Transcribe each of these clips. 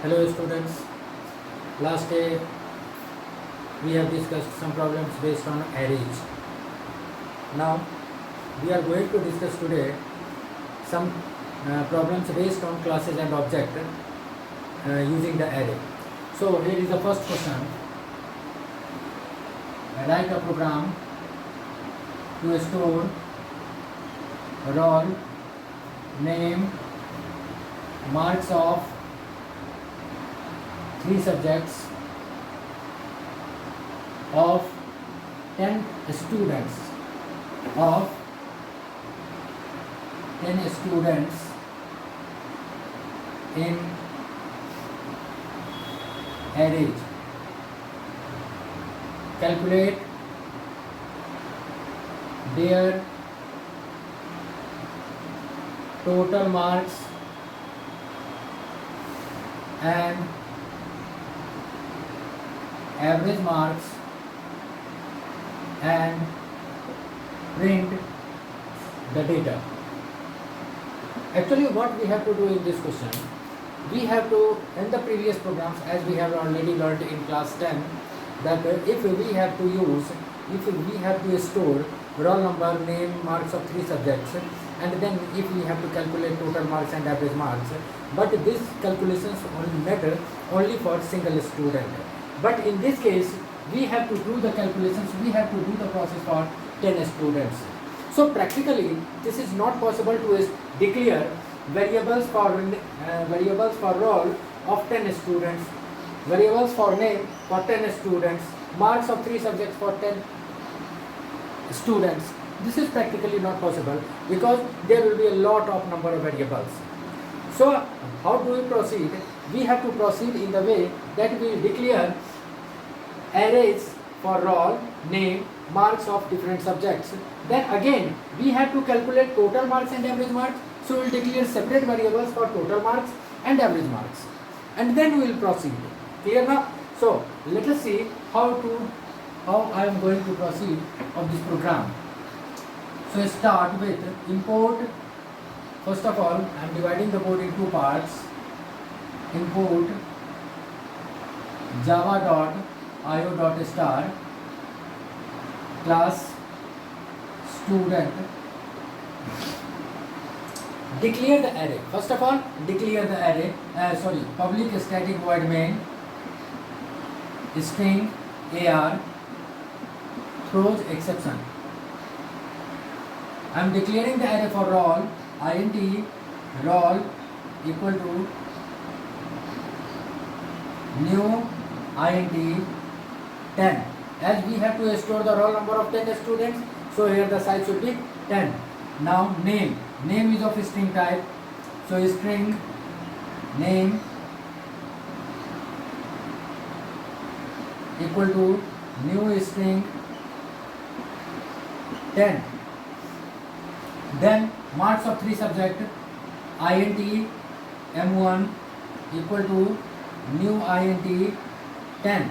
Hello students, last day we have discussed some problems based on arrays. Now we are going to discuss today some problems based on classes and object using the array. So here is the first question. Write a program to store roll, name, marks of 3 subjects of 10 students in arrays. Calculate their total marks and average marks and print the data. Actually, what we have to do in this question, we have to, in the previous programs, as we have already learned in class 10, that if we have to store roll number, name, marks of 3 subjects, and then if we have to calculate total marks and average marks, but these calculations only matter only for single student. But in this case, we have to do the calculations, we have to do the process for 10 students. So practically, this is not possible to declare variables for roll of 10 students, variables for name for 10 students, marks of 3 subjects for 10 students. This is practically not possible because there will be a lot of number of variables. So how do we proceed? We have to proceed in the way that we declare arrays for roll, name, marks of different subjects. Then again we have to calculate total marks and average marks. So we will declare separate variables for total marks and average marks, and then we will proceed. Clear now? So let us see how I am going to proceed of this program. So start with import. First of all, I am dividing the code in 2 parts. Import java.io.star class student. Declare the array. First of all, declare the array. Public static void main string ar throws exception. I am declaring the array for roll, int roll equal to new int 10. As we have to store the roll number of 10 students, so here the size should be 10. Now name is of string type, so string name equal to new string 10. Then marks of 3 subject, int m1 equal to new int 10,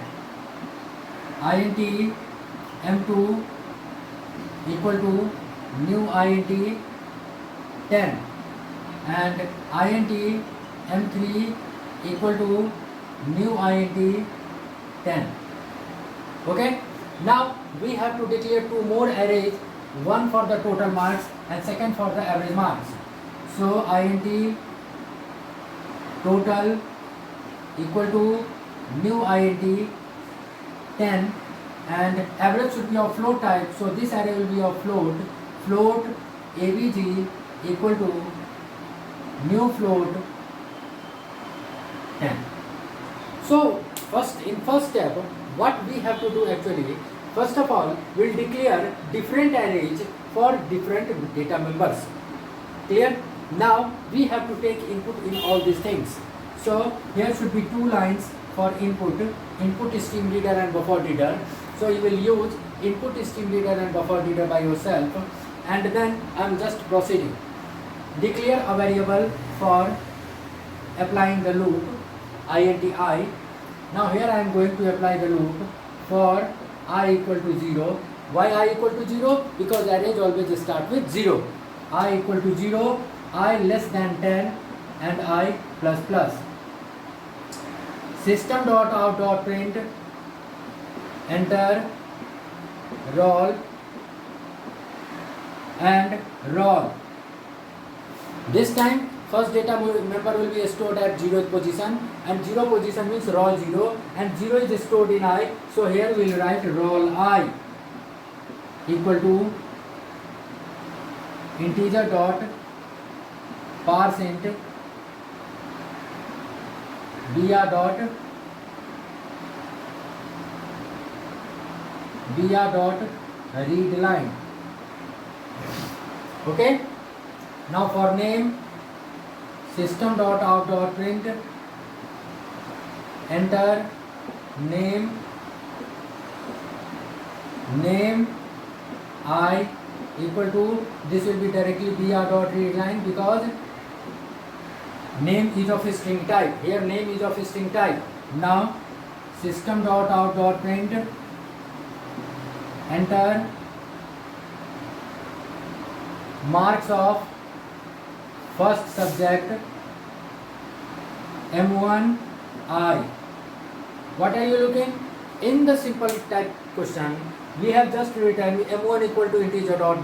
int m2 equal to new int 10, and int m3 equal to new int 10. Okay, now we have to declare 2 more arrays, one for the total marks and second for the average marks. So int total equal to new int 10, and average should be of float type, so this array will be of float avg equal to new float 10. So first step, what we have to do actually, first of all, we'll declare different arrays for different data members. Clear? Now we have to take input in all these things. So here should be 2 lines for input stream reader and buffer reader. So you will use input stream reader and buffer reader by yourself, and then I am just proceeding. Declare a variable for applying the loop int I. Now here I am going to apply the loop for I equal to 0. Why I equal to 0? Because arrays always start with 0. I equal to 0, I less than 10 and I plus plus. system dot out dot print enter roll and roll. This time first data member will be stored at 0th position, and 0 position means roll 0, and 0 is stored in I, so here we will write roll I equal to integer dot parseInt br dot read line. Okay, now for name, system dot out dot print enter name I equal to, this will be directly br dot read line because name is of a string type. Here name is of a string type. Now system dot out dot print enter marks of first subject M1 I. What are you looking? In the simple type question, we have just written M1 equal to integer dot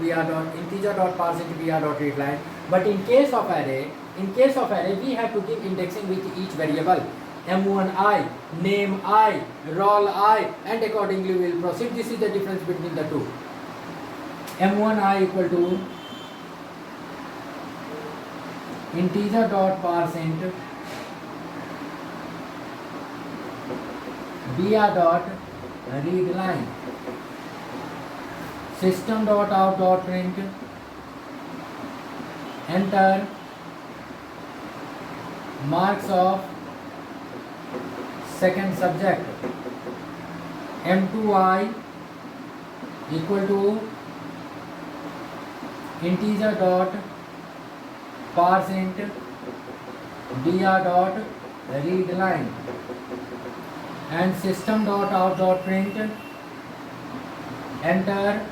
parseInt br dot read line. But in case of array, we have to give indexing with each variable. M1 I, name I, roll I, and accordingly we will proceed. This is the difference between the two. M1 I equal to integer dot parseInt br dot read line, system dot out dot print enter marks of second subject M2I equal to integer dot parseInt br dot read line, and system dot out dot print enter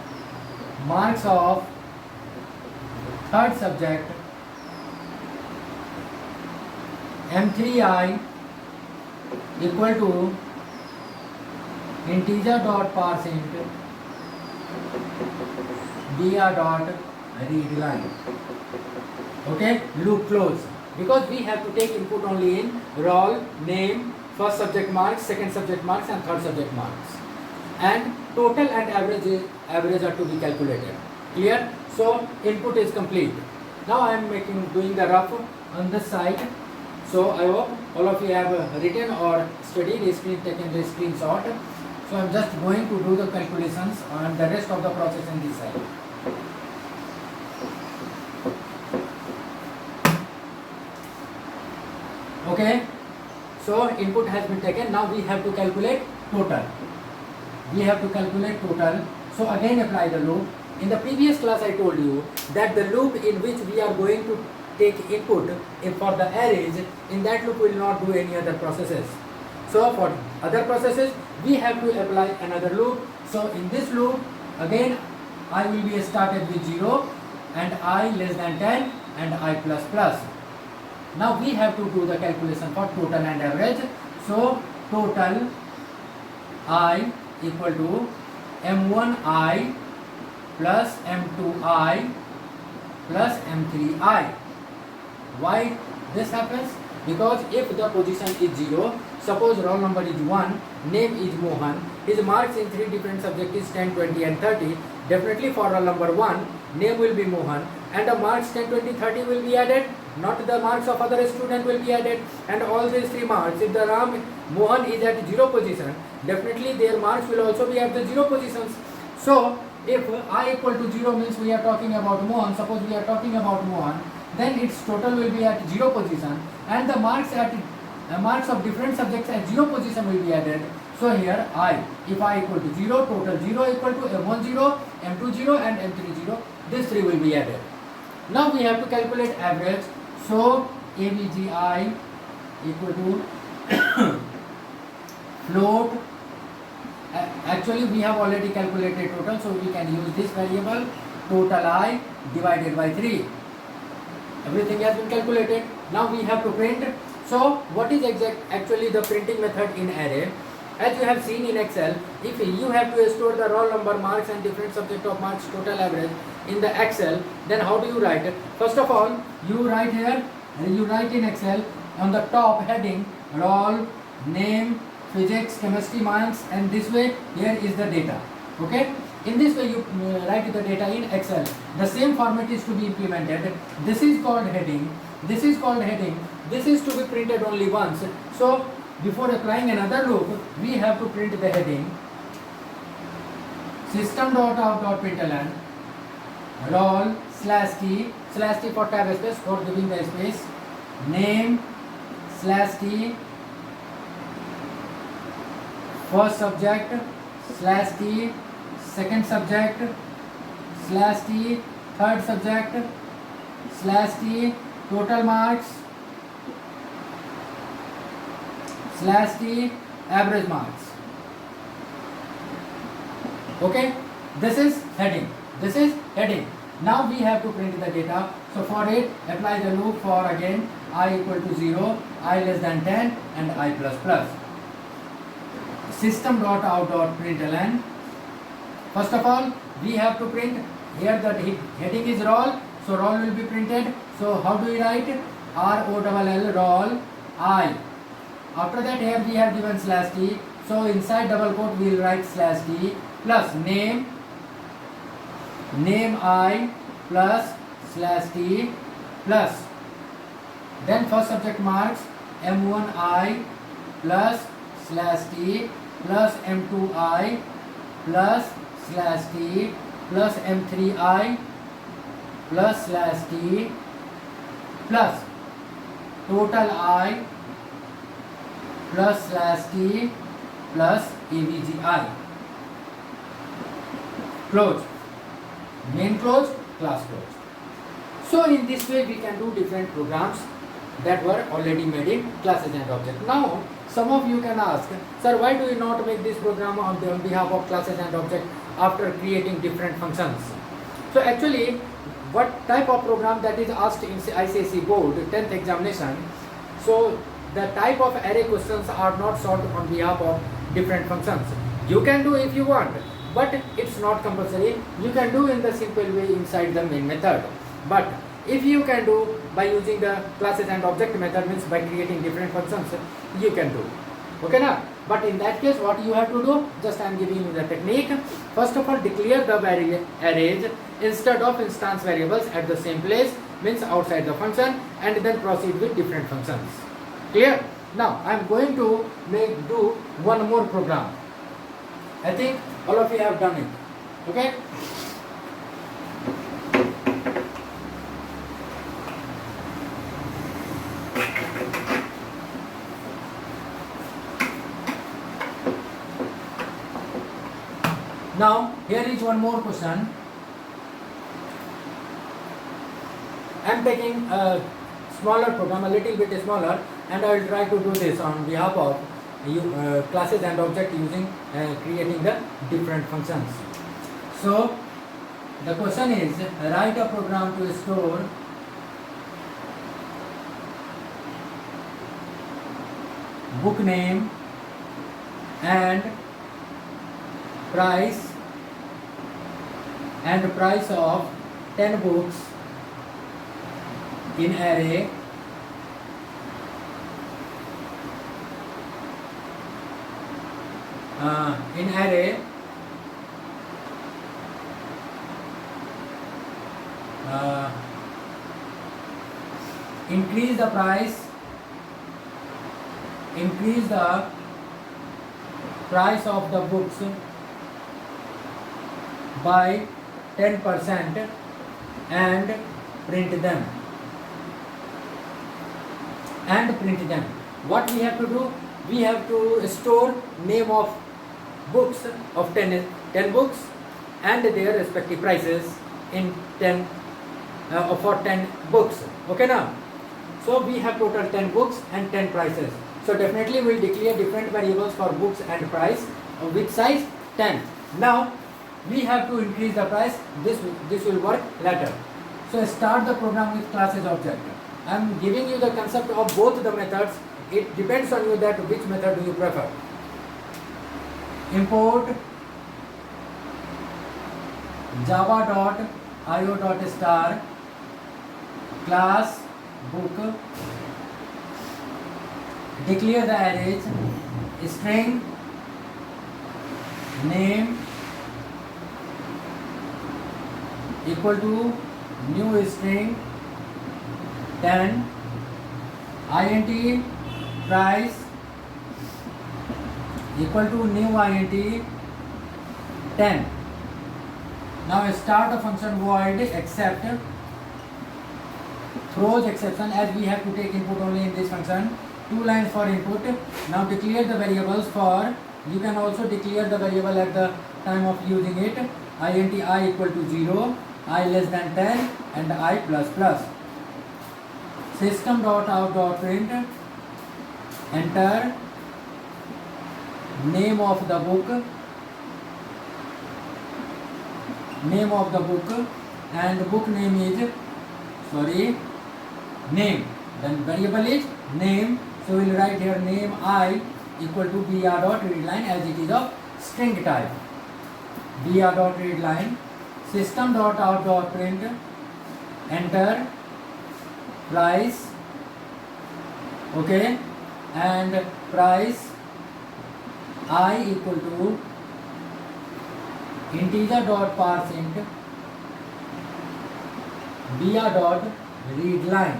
marks of third subject M3I equal to integer dot parseInt br dot read line. Okay, loop close, because we have to take input only in roll, name, first subject marks, second subject marks, and third subject marks, and total and average are to be calculated. Clear? So input is complete. Now I am doing the rough on this side. So I hope all of you have written or studied, taken the screenshot. So I am just going to do the calculations on the rest of the process in this side. Okay, so input has been taken. Now we have to calculate total. So again apply the loop. In the previous class I told you that the loop in which we are going to take input for the arrays, in that loop we will not do any other processes. So for other processes we have to apply another loop. So in this loop again I will be started with 0 and I less than 10 and I plus plus. Now we have to do the calculation for total and average. So total I equal to M1I plus M2I plus M3I. Why this happens? Because if the position is 0, suppose roll number is 1, name is Mohan, his marks in 3 different subjects is 10, 20 and 30. Definitely for roll number 1, name will be Mohan and the marks 10, 20, 30 will be added, not the marks of other student will be added, and all these 3 marks, if the Mohan is at 0 position, definitely their marks will also be at the 0 positions. So if I equal to 0 means we are talking about Mohan, suppose we are talking about Mohan, then its total will be at 0 position and the marks of different subjects at 0 position will be added. So here if I equal to 0, total 0 equal to M1 0, M2 0 and M3 0, these 3 will be added. Now we have to calculate average. So AVGI equal to float. Actually we have already calculated total, so we can use this variable total I divided by 3. Everything has been calculated. Now we have to print So what is actually the printing method in array? As you have seen in Excel, if you have to store the roll number, marks and different subject of marks, total average in the Excel, then how do you write it? First of all, you write here, you write in Excel on the top heading roll, name, physics, chemistry, marks, and this way here is the data. Okay? In this way you write the data in Excel. The same format is to be implemented. This is called heading. This is called heading. This is to be printed only once. So before applying another loop, we have to print the heading system.out.println roll /t for tab space for giving the space, name /t, first subject /t, second subject /t, third subject /t, total marks /t, average marks. Okay, this is heading. This is heading. Now we have to print the data. So for it, apply the loop for again I equal to 0, I less than 10 and I plus plus. System.out.println. First of all, we have to print here the heading is roll, so roll will be printed. So how do we write? ROLL roll I. After that here we have given /t, so inside double quote we will write /t plus name I plus /t plus then first subject marks M1I plus /t plus M2I plus /t plus M3I plus /t plus total I plus /t plus AVGI. Close. Main close, class close. So in this way we can do different programs that were already made in classes and objects. Now some of you can ask, sir, why do you not make this program on behalf of classes and objects after creating different functions? So actually what type of program that is asked in ICSE board 10th examination, so the type of array questions are not solved on behalf of different functions. You can do if you want, but it's not compulsory. You can do in the simple way inside the main method. But if you can do by using the classes and object method, means by creating different functions, you can do. Okay now? But in that case, what you have to do, just I am giving you the technique. First of all, declare the arrays instead of instance variables at the same place, means outside the function, and then proceed with different functions. Clear? Now I am going to do one more program. I think all of you have done it. Okay? Now here is one more question. I am taking a smaller program, a little bit smaller, and I will try to do this on behalf of classes and object using creating the different functions. So the question is, write a program to store book name and price of 10 books in array increase the price of the books by 10% and print them. What we have to do? We have to store name of books of 10 books and their respective prices in 10 for 10 books. Okay now? So we have total 10 books and 10 prices. So definitely we will declare different variables for books and price. Which size? 10. Now we have to increase the price. This will work later. So start the program with classes object. I am giving you the concept of both the methods. It depends on you that which method do you prefer. Import java.io.star class book, declare the arrays string name equal to new string 10 int price equal to new int 10. Now start a function void except throws exception, as we have to take input only in this function. 2 lines for input. Now declare the variables for, you can also declare the variable at the time of using it. Int I equal to 0, I less than 10 and I plus plus. System.out.print, enter name of the book, and the book name is, name, then variable is name, so we will write here name I equal to br.readline as it is of string type. br.readline, system.out.print, enter price, okay, and price I equal to integer.parseInt br.readline.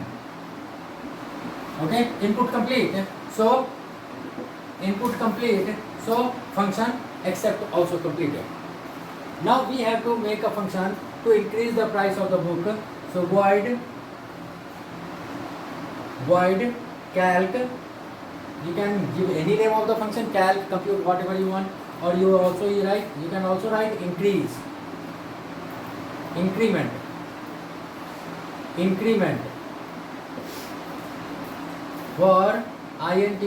Okay, input complete. So function accept also completed. Now we have to make a function to increase the price of the book. So void calc, you can give any name of the function, calc, compute, whatever you want, or you can also write increase, increment for int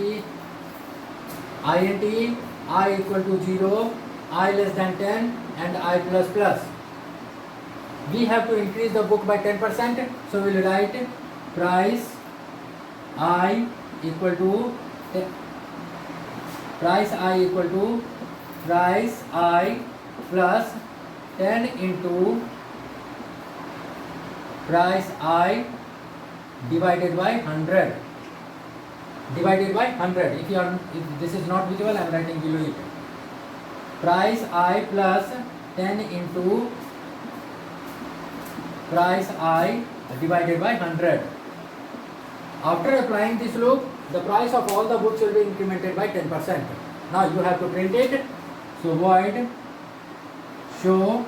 I equal to 0, I less than 10 and I plus plus. We have to increase the book by 10%, so we will write price I equal to price I plus 10 into price I divided by 100. If this is not visible, I am writing below it. Price I plus 10 into price I divided by 100. After applying this loop, the price of all the books will be incremented by 10%. Now you have to print it. So void show.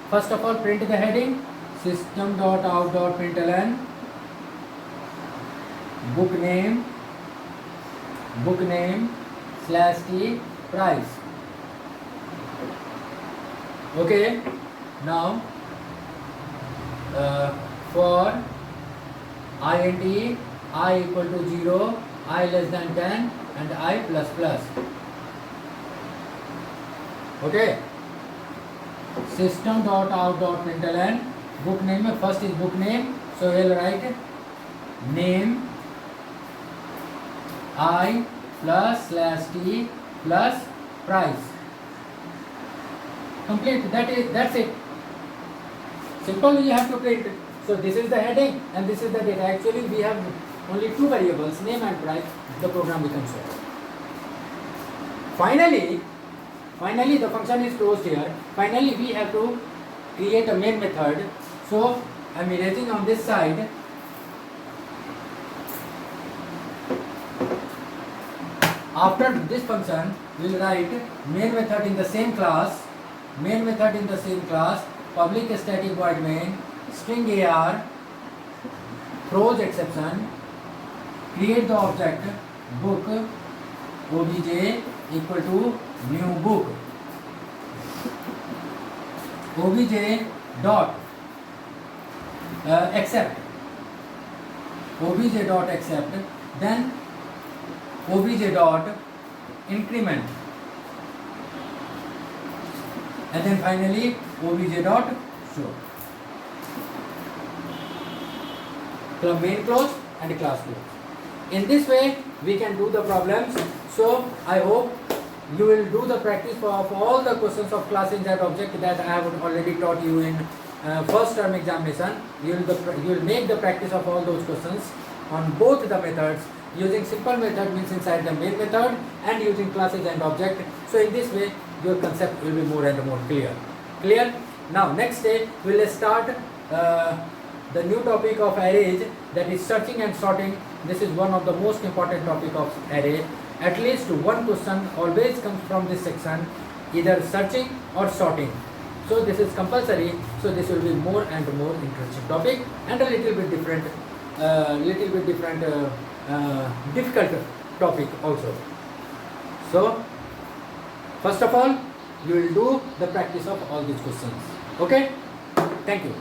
First of all, print the heading system.out.println book name /t price. Okay. Now for int I equal to 0, I less than 10 and I plus plus. Okay. System.out.println book name, first is book name, so we'll write name I plus /t plus price. Complete. That's it. Simple. You have to print. So this is the heading and this is the data. Actually we have only 2 variables, name and price. The program becomes short. Finally the function is closed here. Finally we have to create a main method. So I am erasing on this side. After this function, we will write main method in the same class, public static void main, string AR, throws exception, create the object book obj equal to new book, obj dot accept, then obj dot increment, and then finally obj dot show. main clause and class clause. In this way we can do the problems. So I hope you will do the practice of all the questions of class inside object that I have already taught you in first term examination. You will make the practice of all those questions on both the methods, using simple method means inside the main method, and using classes and object. So in this way your concept will be more and more clear. Now next day we will start the new topic of arrays, that is searching and sorting. This is one of the most important topic of array. At least one question always comes from this section, either searching or sorting. So this is compulsory. So this will be more and more interesting topic, and a little bit different, difficult topic also. So first of all, you will do the practice of all these questions. Okay? Thank you.